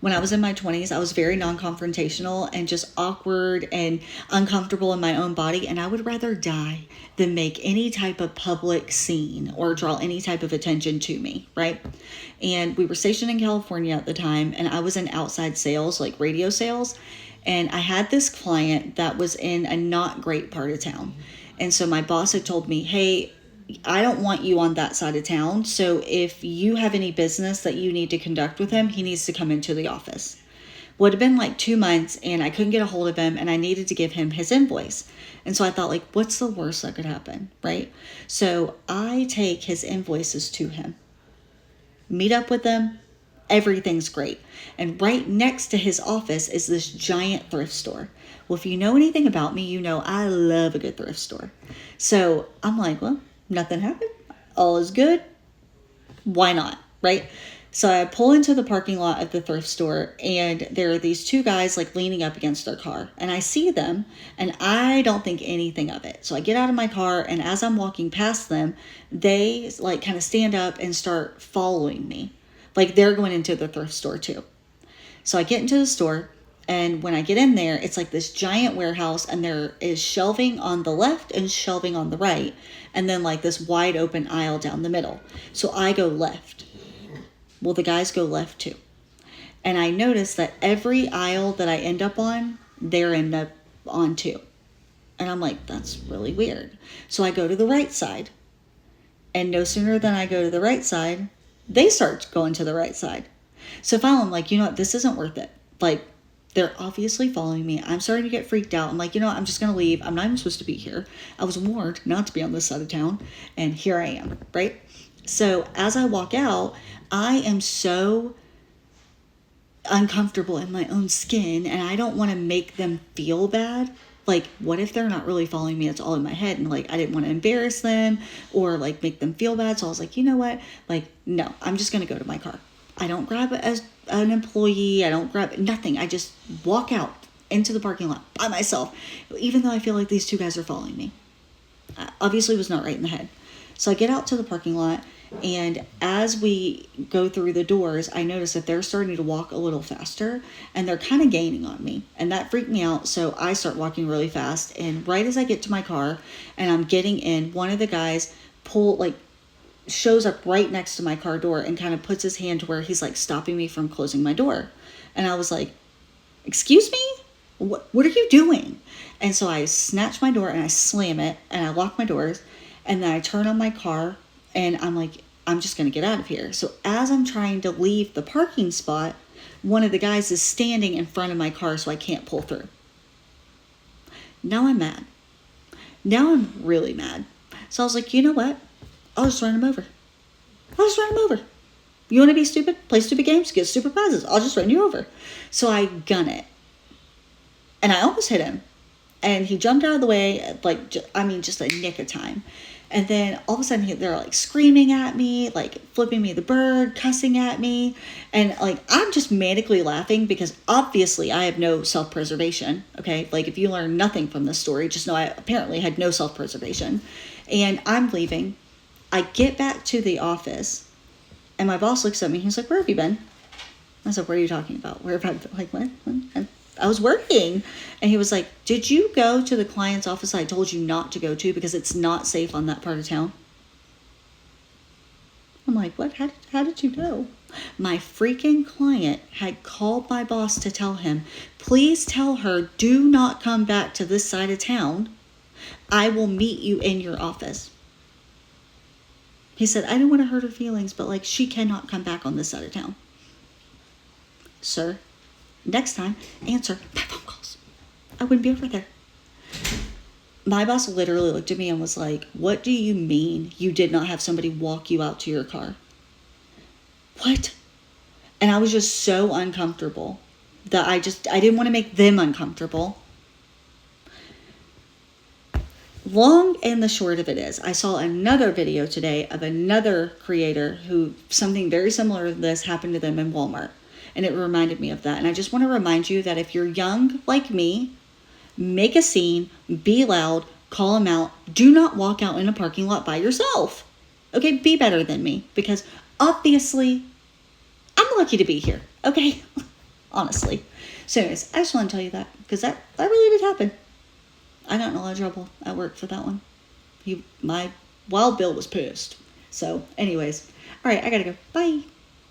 When I was in my 20s, I was very non-confrontational and just awkward and uncomfortable in my own body. And I would rather die than make any type of public scene or draw any type of attention to me, right? And we were stationed in California at the time, and I was in outside sales, like radio sales. And I had this client that was in a not great part of town. And so my boss had told me, hey, I don't want you on that side of town. So if you have any business that you need to conduct with him, he needs to come into the office. Well, it had been like 2 months and I couldn't get a hold of him, and I needed to give him his invoice. And so I thought, like, what's the worst that could happen, right? So I take his invoices to him, meet up with them. Everything's great. And right next to his office is this giant thrift store. Well, if you know anything about me, you know I love a good thrift store. So I'm like, well, nothing happened. All is good. Why not? Right? So I pull into the parking lot of the thrift store, and there are these two guys like leaning up against their car, and I see them and I don't think anything of it. So I get out of my car, and as I'm walking past them, they like kind of stand up and start following me. Like they're going into the thrift store too. So I get into the store, and when I get in there, it's like this giant warehouse, and there is shelving on the left and shelving on the right, and then like this wide open aisle down the middle. So I go left. Well, the guys go left too. And I notice that every aisle that I end up on, they're on too. And I'm like, that's really weird. So I go to the right side. And no sooner than I go to the right side, they start going to the right side. So finally, I'm like, you know what? This isn't worth it. Like, they're obviously following me. I'm starting to get freaked out. I'm like, you know what? I'm just going to leave. I'm not even supposed to be here. I was warned not to be on this side of town. And here I am, right? So as I walk out, I am so uncomfortable in my own skin, and I don't want to make them feel bad. Like, what if they're not really following me? It's all in my head. And like, I didn't want to embarrass them or like make them feel bad. So I was like, you know what? Like, no, I'm just going to go to my car. I don't grab it as an employee. I don't grab nothing. I just walk out into the parking lot by myself, even though I feel like these two guys are following me. I obviously was not right in the head. So I get out to the parking lot, and as we go through the doors, I notice that they're starting to walk a little faster, and they're kind of gaining on me, and that freaked me out. So I start walking really fast, and right as I get to my car and I'm getting in, one of the guys shows up right next to my car door and kind of puts his hand to where he's like stopping me from closing my door. And I was like, excuse me? What are you doing? And so I snatch my door and I slam it and I lock my doors, and then I turn on my car and I'm like, I'm just going to get out of here. So as I'm trying to leave the parking spot, one of the guys is standing in front of my car, so I can't pull through. Now I'm mad. Now I'm really mad. So I was like, you know what? I'll just run him over. You want to be stupid? Play stupid games? Get stupid prizes. I'll just run you over. So I gun it. And I almost hit him. And he jumped out of the way, just a nick of time. And then all of a sudden they're like screaming at me, like flipping me the bird, cussing at me. And like, I'm just manically laughing because obviously I have no self-preservation. Okay. Like if you learn nothing from this story, just know I apparently had no self-preservation. And I'm leaving. I get back to the office and my boss looks at me. He's like, where have you been? I said, what are you talking about? Where have I been? Like, what? I was working. And he was like, did you go to the client's office I told you not to go to because it's not safe on that part of town? I'm like, what? How did you know? My freaking client had called my boss to tell him, please tell her, do not come back to this side of town. I will meet you in your office. He said, I don't want to hurt her feelings, but like, she cannot come back on this side of town. Sir, next time, answer my phone calls. I wouldn't be over there. My boss literally looked at me and was like, what do you mean you did not have somebody walk you out to your car? What? And I was just so uncomfortable that I didn't want to make them uncomfortable. Long and the short of it is, I saw another video today of another creator who something very similar to this happened to them in Walmart. And it reminded me of that. And I just want to remind you that if you're young like me, make a scene, be loud, call them out. Do not walk out in a parking lot by yourself. Okay, be better than me. Because obviously, I'm lucky to be here. Okay? honestly. So anyways, I just want to tell you that because that really did happen. I got in a lot of trouble at work for that one. My Wild Bill was pissed. So anyways, all right, I gotta go. Bye.